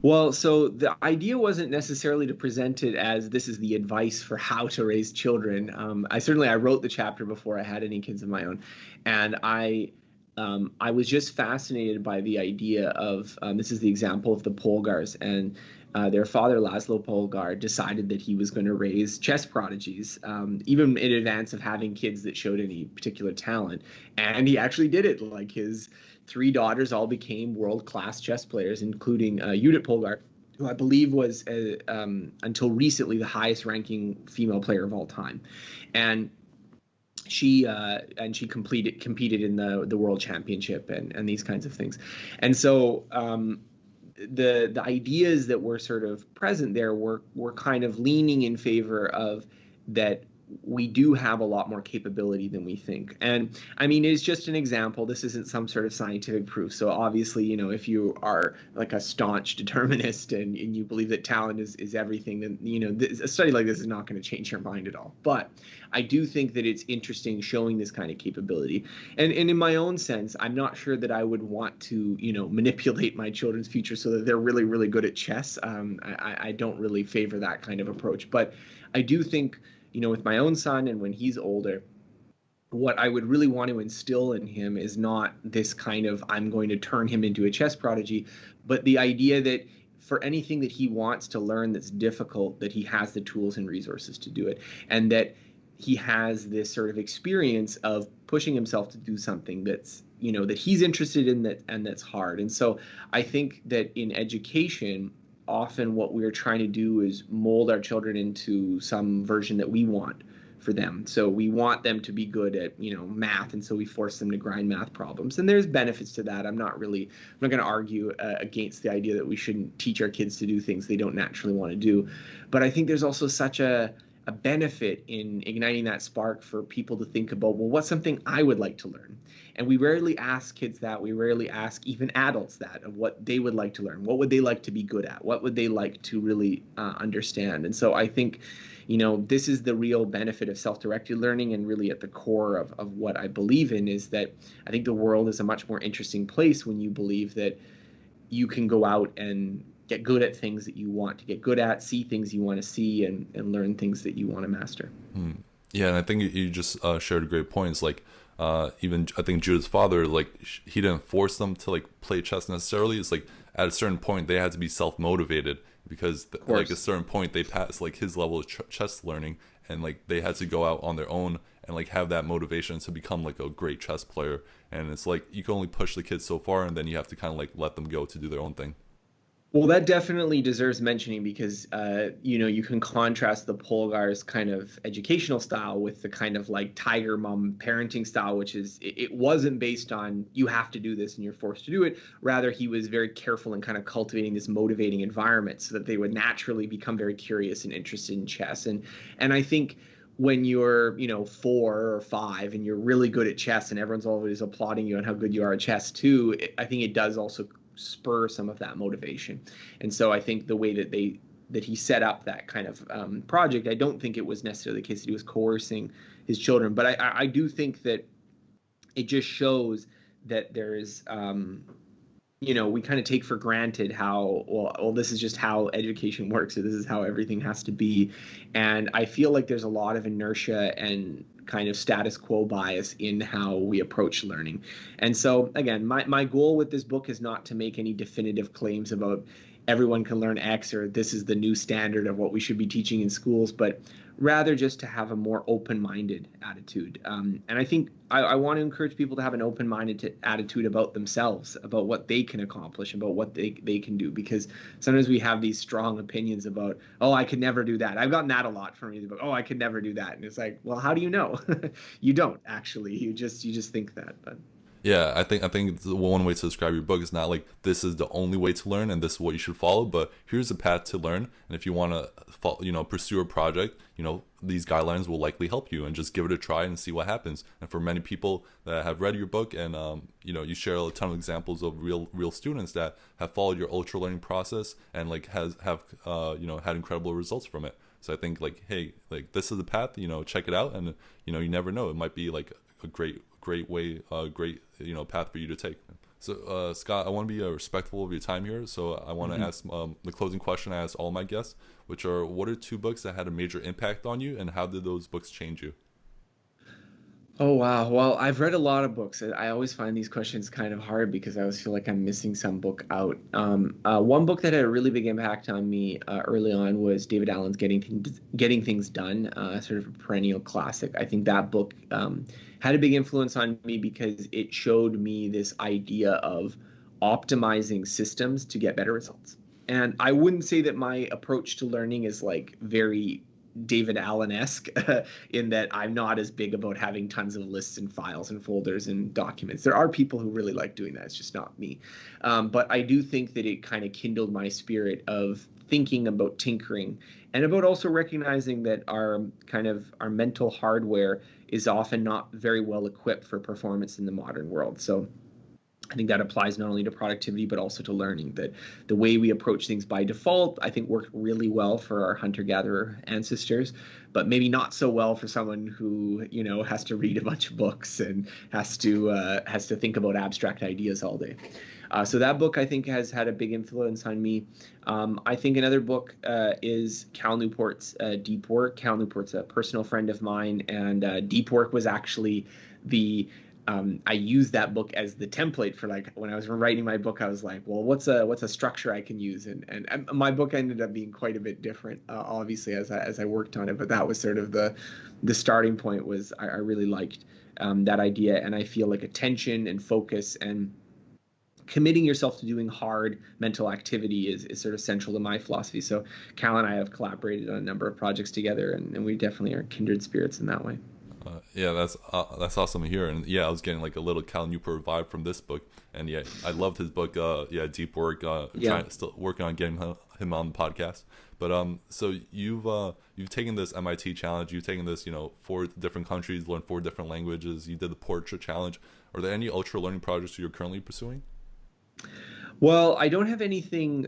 Well, so the idea wasn't necessarily to present it as this is the advice for how to raise children. I wrote the chapter before I had any kids of my own, and I was just fascinated by the idea of this is the example of the Polgars, and their father Laszlo Polgar decided that he was going to raise chess prodigies, even in advance of having kids that showed any particular talent, and he actually did it. Like his three daughters all became world-class chess players, including Judith Polgar, who I believe was until recently the highest-ranking female player of all time, and she competed in the world championship and these kinds of things. And so the ideas that were sort of present there were kind of leaning in favor of that we do have a lot more capability than we think. And I mean, it's just an example. This isn't some sort of scientific proof. So obviously, if you are like a staunch determinist and you believe that talent is everything, then, a study like this is not going to change your mind at all. But I do think that it's interesting showing this kind of capability. And in my own sense, I'm not sure that I would want to, manipulate my children's future so that they're really, really good at chess. I don't really favor that kind of approach. But I do think, with my own son and when he's older, what I would really want to instill in him is not this kind of I'm going to turn him into a chess prodigy, but the idea that for anything that he wants to learn that's difficult, that he has the tools and resources to do it, and that he has this sort of experience of pushing himself to do something that's, that he's interested in, that and that's hard. And so I think that in education, often what we're trying to do is mold our children into some version that we want for them. So we want them to be good at, math, and so we force them to grind math problems. And there's benefits to that. I'm not going to argue against the idea that we shouldn't teach our kids to do things they don't naturally want to do. But I think there's also such a benefit in igniting that spark for people to think about, well, what's something I would like to learn? And we rarely ask kids that. We rarely ask even adults that, of what they would like to learn. What would they like to be good at? What would they like to really understand? And so I think, this is the real benefit of self-directed learning, and really at the core of what I believe in is that I think the world is a much more interesting place when you believe that you can go out and get good at things that you want to get good at, see things you want to see, and learn things that you want to master. Yeah, and I think you just shared a great point. It's like even I think Judith's father, like he didn't force them to like play chess necessarily. It's like at a certain point they had to be self-motivated, because like a certain point they passed like his level of chess learning, and like they had to go out on their own and like have that motivation to become like a great chess player. And it's like you can only push the kids so far, and then you have to kind of like let them go to do their own thing. Well, that definitely deserves mentioning because, you can contrast the Polgar's kind of educational style with the kind of like tiger mom parenting style, which is it wasn't based on you have to do this and you're forced to do it. Rather, he was very careful in kind of cultivating this motivating environment so that they would naturally become very curious and interested in chess. And I think when you're, 4 or 5 and you're really good at chess and everyone's always applauding you on how good you are at chess too, I think it does also spur some of that motivation. And so I think the way that he set up that kind of project, I don't think it was necessarily the case that he was coercing his children, but I do think that it just shows that there is we kind of take for granted how well this is just how education works, or this is how everything has to be. And I feel like there's a lot of inertia and kind of status quo bias in how we approach learning. And so again, my goal with this book is not to make any definitive claims about everyone can learn X or this is the new standard of what we should be teaching in schools, but rather just to have a more open-minded attitude. And I think I want to encourage people to have an open-minded attitude about themselves, about what they can accomplish, about what they can do. Because sometimes we have these strong opinions about, oh, I could never do that. I've gotten that a lot from reading the book. Oh, I could never do that. And it's like, well, how do you know? You don't actually. You just think that. But Yeah, I think the one way to describe your book is not like this is the only way to learn and this is what you should follow, but here's a path to learn. And if you want to, pursue a project, these guidelines will likely help you, and just give it a try and see what happens. And for many people that have read your book, and you share a ton of examples of real students that have followed your ultra learning process and like have had incredible results from it. So I think like, hey, like this is the path, check it out, and you never know, it might be like a great way, great path for you to take. So Scott, I want to be respectful of your time here, so I want to ask the closing question I ask all my guests, which are, what are 2 books that had a major impact on you, and how did those books change you? Oh wow. Well, I've read a lot of books. I always find these questions kind of hard because I always feel like I'm missing some book out. One book that had a really big impact on me early on was David Allen's Getting Things Done, sort of a perennial classic. I think that book had a big influence on me because it showed me this idea of optimizing systems to get better results. And I wouldn't say that my approach to learning is like very David Allen-esque in that I'm not as big about having tons of lists and files and folders and documents. There are people who really like doing that. It's just not me. But I do think that it kind of kindled my spirit of thinking about tinkering, and about also recognizing that our mental hardware is often not very well equipped for performance in the modern world. So I think that applies not only to productivity, but also to learning. That the way we approach things by default, I think, worked really well for our hunter-gatherer ancestors, but maybe not so well for someone who, has to read a bunch of books and has to think about abstract ideas all day. So that book, I think, has had a big influence on me. I think another book is Cal Newport's Deep Work. Cal Newport's a personal friend of mine, and Deep Work was actually I used that book as the template for, like, when I was writing my book, I was like, well, what's a structure I can use? And my book ended up being quite a bit different, obviously, as I worked on it. But that was sort of the starting point. Was I really liked that idea, and I feel like attention and focus and committing yourself to doing hard mental activity is sort of central to my philosophy. So Cal and I have collaborated on a number of projects together, and we definitely are kindred spirits in that way. Yeah, that's awesome to hear. And yeah, I was getting like a little Cal Newport vibe from this book. And yeah, I loved his book. Yeah, Deep Work. Still working on getting him on the podcast. But so you've taken this MIT challenge. You've taken this 4 different countries, learned 4 different languages. You did the portrait challenge. Are there any ultra learning projects you're currently pursuing? Well, I don't have anything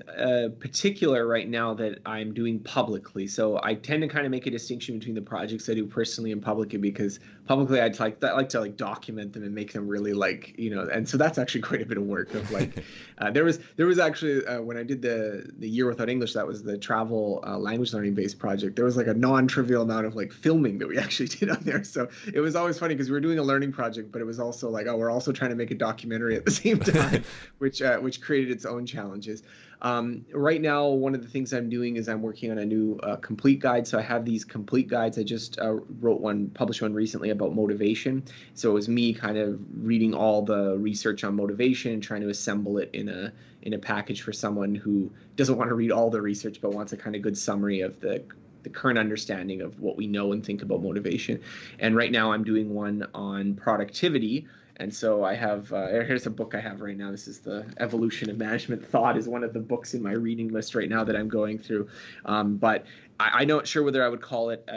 particular right now that I'm doing publicly. So I tend to kind of make a distinction between the projects I do personally and publicly, because publicly I like to like document them and make them really and so that's actually quite a bit of work of like there was actually when I did the year without English, that was the travel language learning based project. There was like a non-trivial amount of like filming that we actually did on there. So it was always funny because we were doing a learning project, but it was also like, oh, we're also trying to make a documentary at the same time, which created its own challenges. Right now, one of the things I'm doing is I'm working on a new complete guide. So I have these complete guides. I just published one recently about motivation. So it was me kind of reading all the research on motivation and trying to assemble it in a package for someone who doesn't want to read all the research but wants a kind of good summary of the current understanding of what we know and think about motivation. And right now I'm doing one on productivity. And so I have, here's a book I have right now. This is The Evolution of Management Thought, is one of the books in my reading list right now that I'm going through. But I'm not sure whether I would call it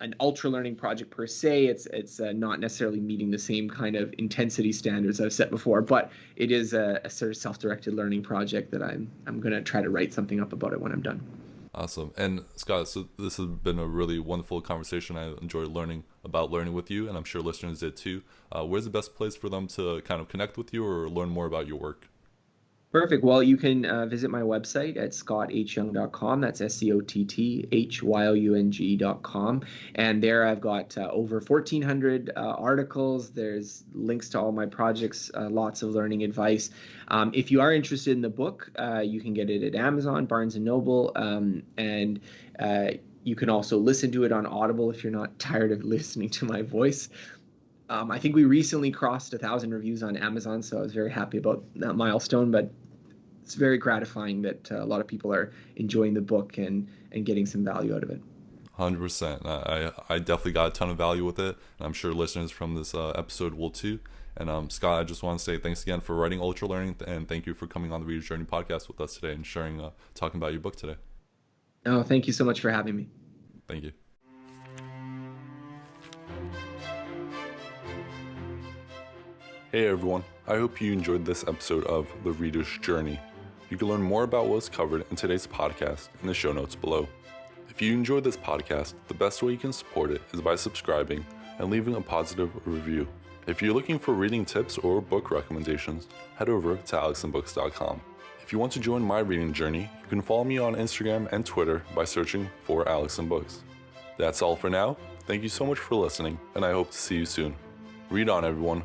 an ultra learning project per se. It's not necessarily meeting the same kind of intensity standards I've set before, but it is a sort of self-directed learning project that I'm going to try to write something up about it when I'm done. Awesome. And Scott, so this has been a really wonderful conversation. I enjoyed learning about learning with you, and I'm sure listeners did too. Where's the best place for them to kind of connect with you or learn more about your work? Perfect. Well, you can visit my website at scotthyung.com. That's SCOTTHYOUNG.com. And there I've got over 1,400 articles. There's links to all my projects, lots of learning advice. If you are interested in the book, you can get it at Amazon, Barnes & Noble, and you can also listen to it on Audible if you're not tired of listening to my voice. I think we recently crossed 1,000 reviews on Amazon, so I was very happy about that milestone, but it's very gratifying that a lot of people are enjoying the book and getting some value out of it. 100%. I definitely got a ton of value with it, and I'm sure listeners from this episode will too. And Scott, I just want to say thanks again for writing Ultralearning, and thank you for coming on the Reader's Journey podcast with us today and sharing, talking about your book today. Oh, thank you so much for having me. Thank you. Hey everyone, I hope you enjoyed this episode of The Reader's Journey. You can learn more about what was covered in today's podcast in the show notes below. If you enjoyed this podcast, the best way you can support it is by subscribing and leaving a positive review. If you're looking for reading tips or book recommendations, head over to alexandbooks.com. If you want to join my reading journey, you can follow me on Instagram and Twitter by searching for Alex and Books. That's all for now. Thank you so much for listening, and I hope to see you soon. Read on, everyone.